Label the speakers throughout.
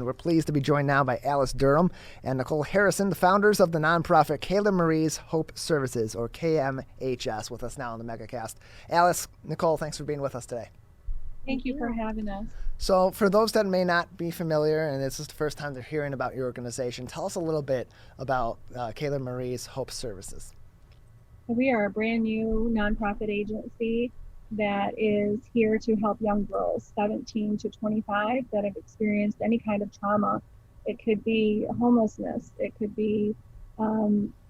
Speaker 1: we're pleased to be joined now by Alice Durham and Nichole Harrison, the founders of the nonprofit Kayla Marie's Hope Services, or KMHS, with us now on the MegaCast. Alice, Nichole, thanks for being with us today.
Speaker 2: Thank you for having us.
Speaker 1: So for those that may not be familiar, and this is the first time they're hearing about your organization, tell us a little bit about Kayla Marie's Hope Services.
Speaker 2: We are a brand new nonprofit agency that is here to help young girls 17 to 25 that have experienced any kind of trauma. It could be homelessness, it could be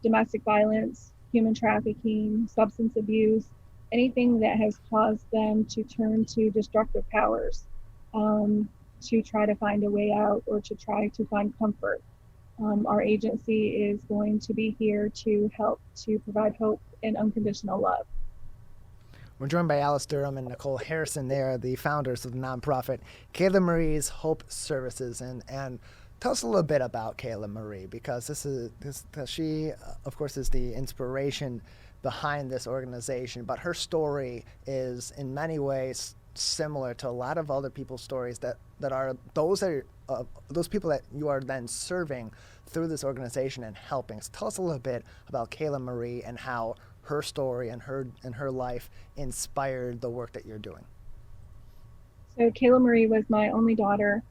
Speaker 2: domestic violence, human trafficking, substance abuse, anything that has caused them to turn to destructive powers, to try to find a way out or to try to find comfort. Our agency is going to be here to help to provide hope and unconditional love.
Speaker 1: We're joined by Alice Durham and Nichole Harrison. They are the founders of the nonprofit Kayla Marie's Hope Services. And tell us a little bit about Kayla Marie, because she, of course, is the inspiration behind this organization, but her story is in many ways similar to a lot of other people's stories that are those people that you are then serving through this organization and helping. So tell us a little bit about Kayla Marie and how her story and her life inspired the work that you're doing.
Speaker 2: So Kayla Marie was my only daughter.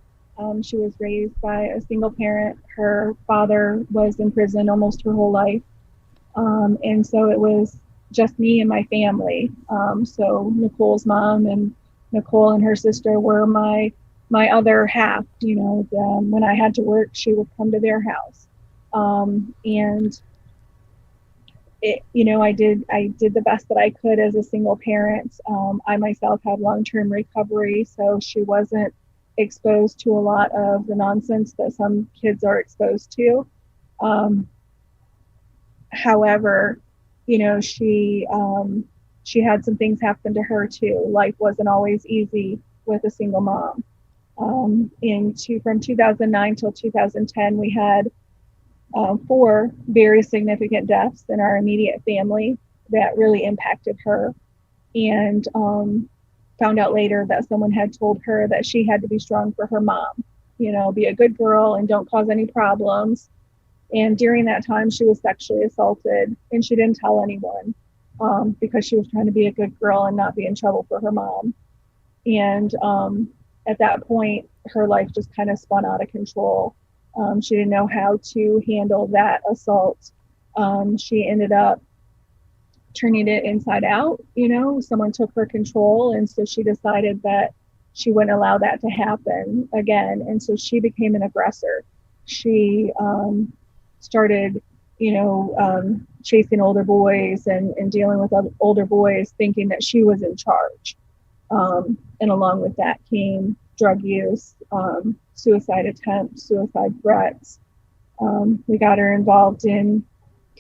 Speaker 2: She was raised by a single parent. Her father was in prison almost her whole life. And so it was just me and my family. So Nichole's mom and Nichole and her sister were my other half. When I had to work, she would come to their house. And I did the best that I could as a single parent. I myself had long-term recovery, so she wasn't exposed to a lot of the nonsense that some kids are exposed to. However, she had some things happen to her too. Life wasn't always easy with a single mom. From 2009 till 2010, we had 4 very significant deaths in our immediate family that really impacted her. And found out later that someone had told her that she had to be strong for her mom, be a good girl and don't cause any problems. And during that time, she was sexually assaulted, and she didn't tell anyone because she was trying to be a good girl and not be in trouble for her mom. And at that point, her life just kind of spun out of control. She didn't know how to handle that assault. She ended up turning it inside out. Someone took her control, and so she decided that she wouldn't allow that to happen again. And so she became an aggressor. She started, chasing older boys and dealing with older boys, thinking that she was in charge. And along with that came drug use, suicide attempts, suicide threats. We got her involved in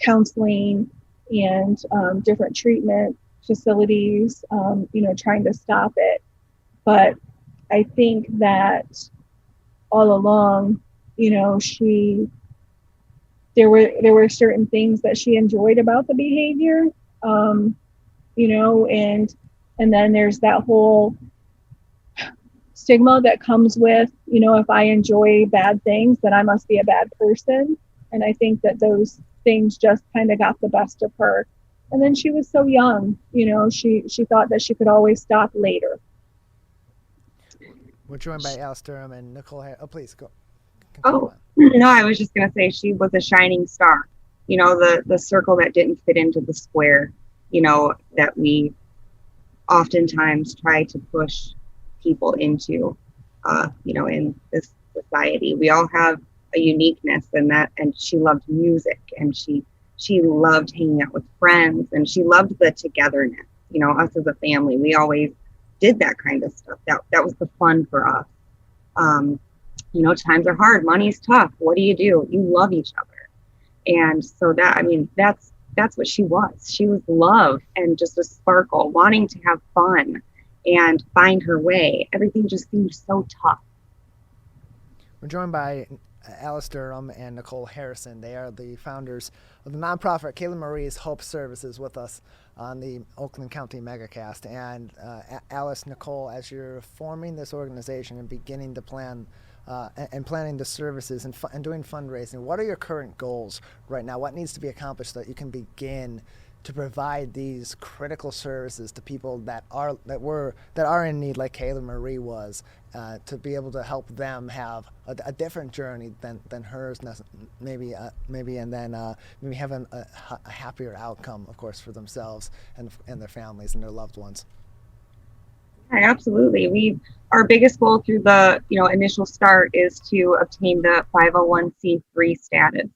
Speaker 2: counseling and different treatment facilities, trying to stop it. But I think that all along, there were certain things that she enjoyed about the behavior, and then there's that whole stigma that comes with, if I enjoy bad things, then I must be a bad person. And I think that those things just kind of got the best of her. And then she was so young, she thought that she could always stop later.
Speaker 1: We're joined by Alice Durham and Nichole. Oh, please go.
Speaker 3: No, I was just going to say she was a shining star. The circle that didn't fit into the square, that we oftentimes try to push people into, in this society. We all have a uniqueness in that, and she loved music, and she loved hanging out with friends, and she loved the togetherness. Us as a family, we always did that kind of stuff. That was the fun for us. Times are hard, money's tough. What do? You love each other. And so that's what she was. She was love and just a sparkle, wanting to have fun and find her way. Everything just seemed so tough.
Speaker 1: We're joined by Alice Durham and Nichole Harrison. They are the founders of the nonprofit Kayla Marie's Hope Services with us on the Oakland County MegaCast. And Alice, Nichole, as you're forming this organization and beginning to plan and planning the services and doing fundraising, what are your current goals right now? What needs to be accomplished so that you can begin to provide these critical services to people that are in need, like Kayla Marie was, to be able to help them have a different journey than hers, maybe, and then maybe have a happier outcome, of course, for themselves and their families and their loved ones.
Speaker 3: Yeah, absolutely. Our biggest goal through the initial start is to obtain the 501c3 status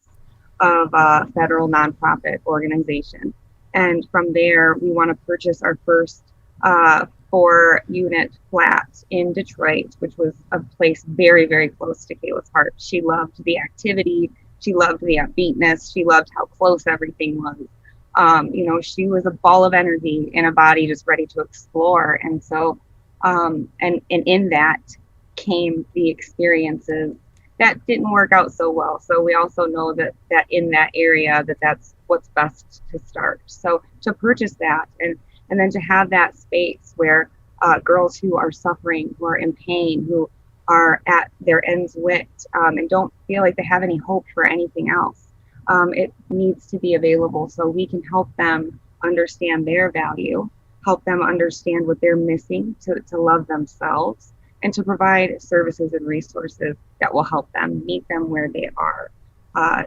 Speaker 3: of a federal nonprofit organization. And from there, we want to purchase our first 4-unit flat in Detroit, which was a place very, very close to Kayla's heart. She loved the activity. She loved the upbeatness. She loved how close everything was. She was a ball of energy in a body just ready to explore. And so, and in that came the experiences that didn't work out so well. So we also know that in that area, that's what's best to start. So to purchase that and then to have that space where girls who are suffering, who are in pain, who are at their ends wit, and don't feel like they have any hope for anything else, it needs to be available so we can help them understand their value, help them understand what they're missing to love themselves, and to provide services and resources that will help them meet them where they are,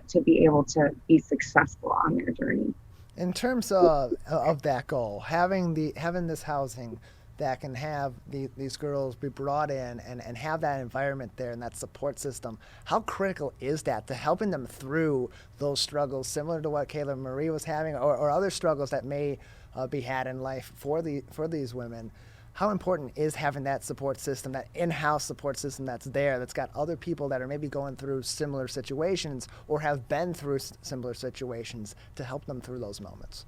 Speaker 3: to be able to be successful on their journey.
Speaker 1: In terms of that goal, having this housing that can have these girls be brought in and have that environment there and that support system, how critical is that to helping them through those struggles similar to what Kayla Marie was having, or other struggles that may be had in life for these women? How important is having that support system, that in-house support system that's there, that's got other people that are maybe going through similar situations or have been through similar situations to help them through those moments?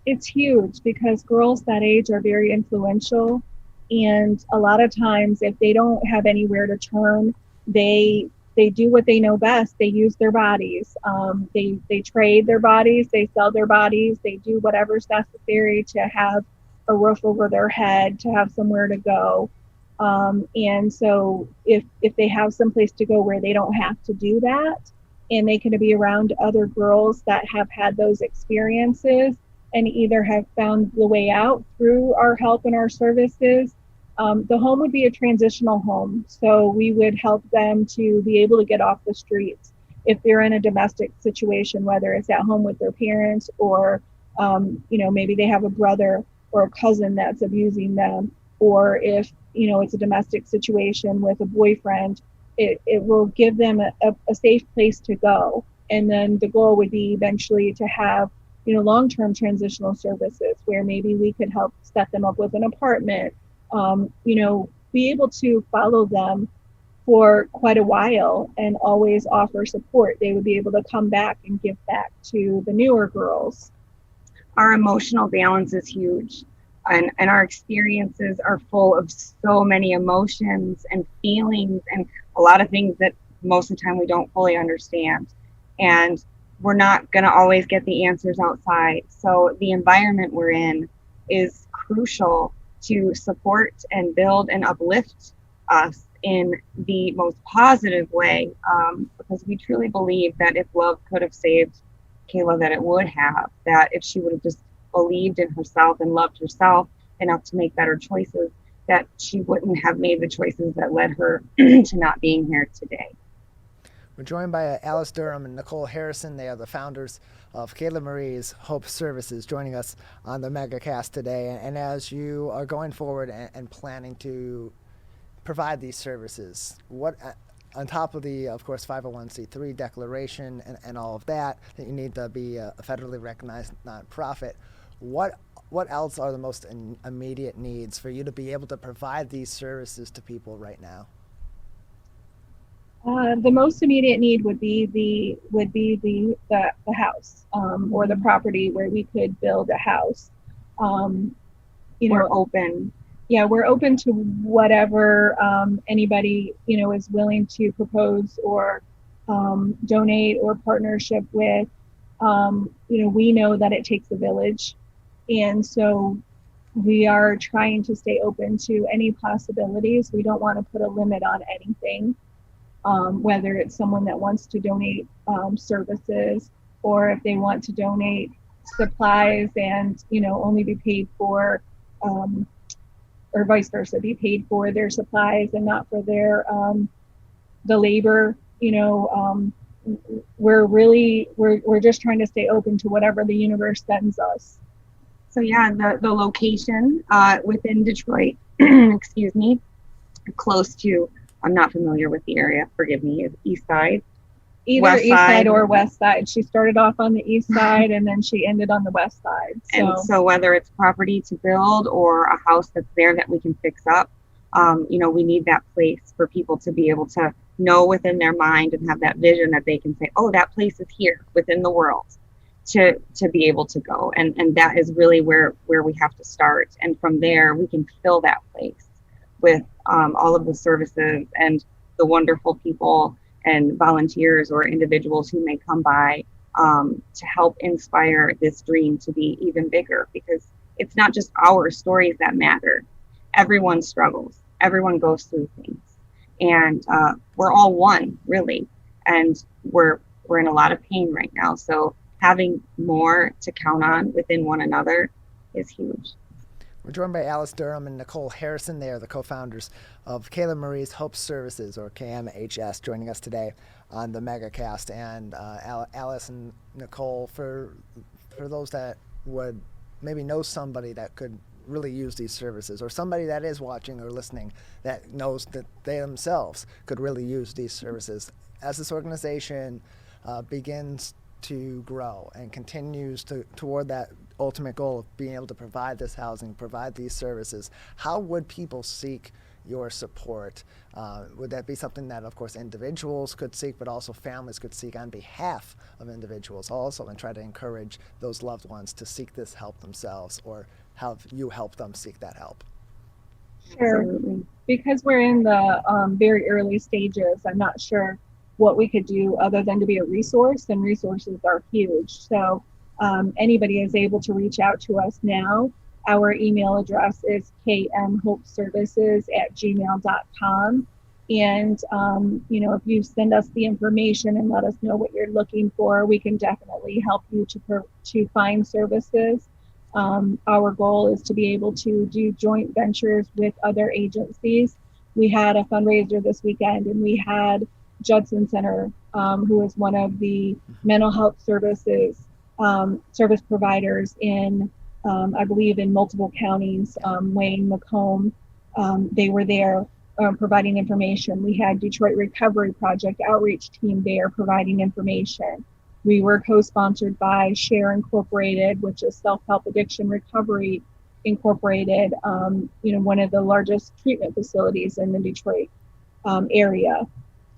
Speaker 2: It's huge because girls that age are very influential, and a lot of times if they don't have anywhere to turn, they do what they know best. They use their bodies. They trade their bodies. They sell their bodies. They do whatever's necessary to have a roof over their head, to have somewhere to go. And so if they have someplace to go where they don't have to do that, and they can be around other girls that have had those experiences and either have found the way out through our help and our services, the home would be a transitional home. So we would help them to be able to get off the streets if they're in a domestic situation, whether it's at home with their parents or maybe they have a brother or a cousin that's abusing them, or if it's a domestic situation with a boyfriend, it will give them a safe place to go. And then the goal would be eventually to have long-term transitional services where maybe we could help set them up with an apartment, be able to follow them for quite a while and always offer support. They would be able to come back and give back to the newer girls.
Speaker 3: Our emotional balance is huge, and our experiences are full of so many emotions and feelings and a lot of things that most of the time we don't fully understand. And we're not going to always get the answers outside. So the environment we're in is crucial to support and build and uplift us in the most positive way, because we truly believe that if love could have saved Kayla, that it would have, that if she would have just believed in herself and loved herself enough to make better choices, that she wouldn't have made the choices that led her to not being here today.
Speaker 1: We're joined by Alice Durham and Nichole Harrison. They are the founders of Kayla Marie's Hope Services, joining us on the MegaCast today. And as you are going forward and planning to provide these services, what, on top of the, of course, 501c3 declaration and all of that you need to be a federally recognized nonprofit, what else are the most immediate needs for you to be able to provide these services to people right now?
Speaker 2: The most immediate need would be the house, or the property where we could build a house.
Speaker 3: We're open.
Speaker 2: Yeah, we're open to whatever anybody is willing to propose or donate or partnership with. We know that it takes a village, and so we are trying to stay open to any possibilities. We don't want to put a limit on anything. whether it's someone that wants to donate services, or if they want to donate supplies and, only be paid for, or vice versa, be paid for their supplies and not for the labor. We're just trying to stay open to whatever the universe sends us.
Speaker 3: So yeah, the location within Detroit, excuse me, close to, I'm not familiar with the area, forgive me, is East Side?
Speaker 2: Either
Speaker 3: West
Speaker 2: East Side
Speaker 3: Side
Speaker 2: or West Side. She started off on the East Side and then she ended on the West Side.
Speaker 3: And so whether it's property to build or a house that's there that we can fix up, we need that place for people to be able to know within their mind and have that vision that they can say, oh, that place is here within the world, to be able to go. And that is really where we have to start. And from there, we can fill that place with all of the services and the wonderful people and volunteers or individuals who may come by to help inspire this dream to be even bigger, because it's not just our stories that matter. Everyone struggles. Everyone goes through things. And we're all one, really. And we're in a lot of pain right now. So having more to count on within one another is huge.
Speaker 1: We're joined by Alice Durham and Nichole Harrison. They are the co-founders of Kayla Marie's Hope Services, or KMHS, joining us today on the MegaCast. And Alice and Nichole, for those that would maybe know somebody that could really use these services, or somebody that is watching or listening that knows that they themselves could really use these services, as this organization begins to grow and continues toward that ultimate goal of being able to provide this housing, provide these services, how would people seek your support? Would that be something that, of course, individuals could seek, but also families could seek on behalf of individuals also, and try to encourage those loved ones to seek this help themselves, or have you help them seek that help?
Speaker 2: Sure.
Speaker 3: Absolutely.
Speaker 2: Because we're in the very early stages, I'm not sure what we could do other than to be a resource, and resources are huge. So anybody is able to reach out to us now. Our email address is kmhopeservices@gmail.com. And, if you send us the information and let us know what you're looking for, we can definitely help you to find services. Our goal is to be able to do joint ventures with other agencies. We had a fundraiser this weekend, and we had Judson Center, who is one of the mental health services service providers in, I believe, in multiple counties, Wayne, Macomb. They were there providing information. We had Detroit Recovery Project outreach team there providing information. We were co-sponsored by Share Incorporated, which is Self-Help Addiction Recovery Incorporated, one of the largest treatment facilities in the Detroit area.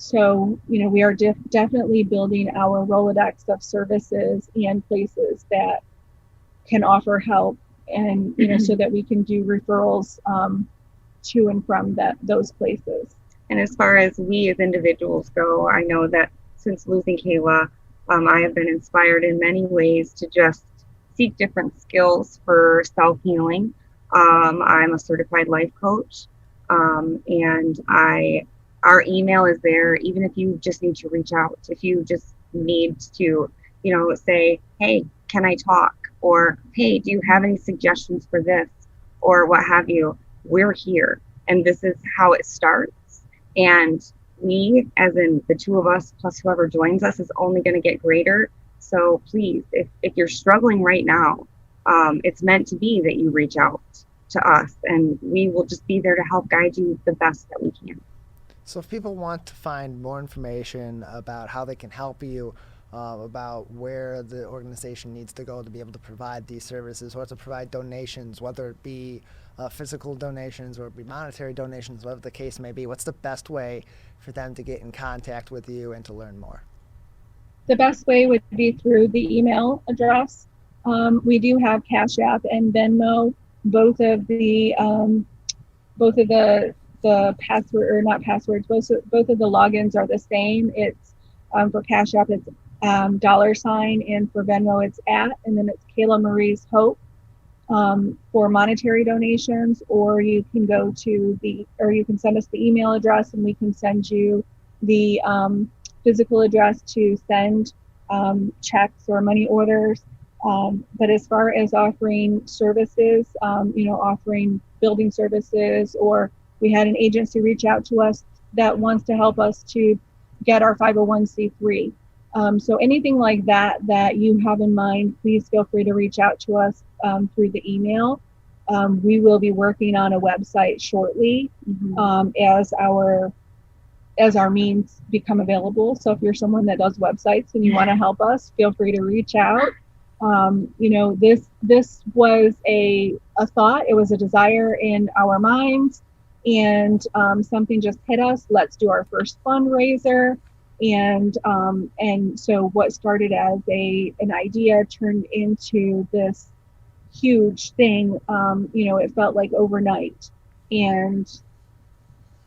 Speaker 2: So, we are definitely building our Rolodex of services and places that can offer help, and, so that we can do referrals to and from those places.
Speaker 3: And as far as we as individuals go, I know that since losing Kayla, I have been inspired in many ways to just seek different skills for self-healing. I'm a certified life coach, and our email is there, even if you just need to reach out, if you just need to, say, hey, can I talk? Or, hey, do you have any suggestions for this? Or what have you? We're here. And this is how it starts. And we, as in the two of us, plus whoever joins us, is only going to get greater. So please, if you're struggling right now, it's meant to be that you reach out to us, and we will just be there to help guide you the best that we can.
Speaker 1: So if people want to find more information about how they can help you, about where the organization needs to go to be able to provide these services, or to provide donations, whether it be physical donations or it be monetary donations, whatever the case may be, what's the best way for them to get in contact with you and to learn more?
Speaker 2: The best way would be through the email address. We do have Cash App and Venmo. Both of the password, or not passwords, both of the logins are the same. It's for Cash App, it's $, and for Venmo it's @ and then it's Kayla Marie's Hope for monetary donations. Or you can you can send us the email address, and we can send you the physical address to send checks or money orders. But as far as offering services, offering building services, or we had an agency reach out to us that wants to help us to get our 501c3. So anything like that you have in mind, please feel free to reach out to us through the email. We will be working on a website shortly as our means become available. So if you're someone that does websites and you want to help us, feel free to reach out. This was a thought. It was a desire in our minds, and something just hit us. Let's do our first fundraiser. And so what started as an idea turned into this huge thing. It felt like overnight. And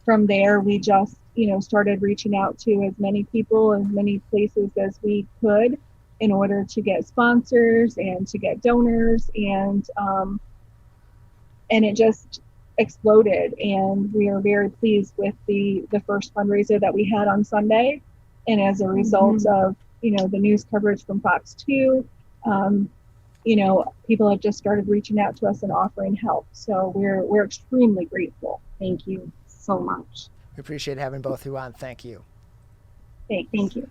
Speaker 2: from there, we just, started reaching out to as many people, as many places as we could in order to get sponsors and to get donors. And it just exploded. And we are very pleased with the first fundraiser that we had on Sunday. And as a result of, the news coverage from Fox 2, people have just started reaching out to us and offering help. So we're extremely grateful.
Speaker 3: Thank you so much.
Speaker 1: We appreciate having both of you on. Thank you.
Speaker 2: Thank you.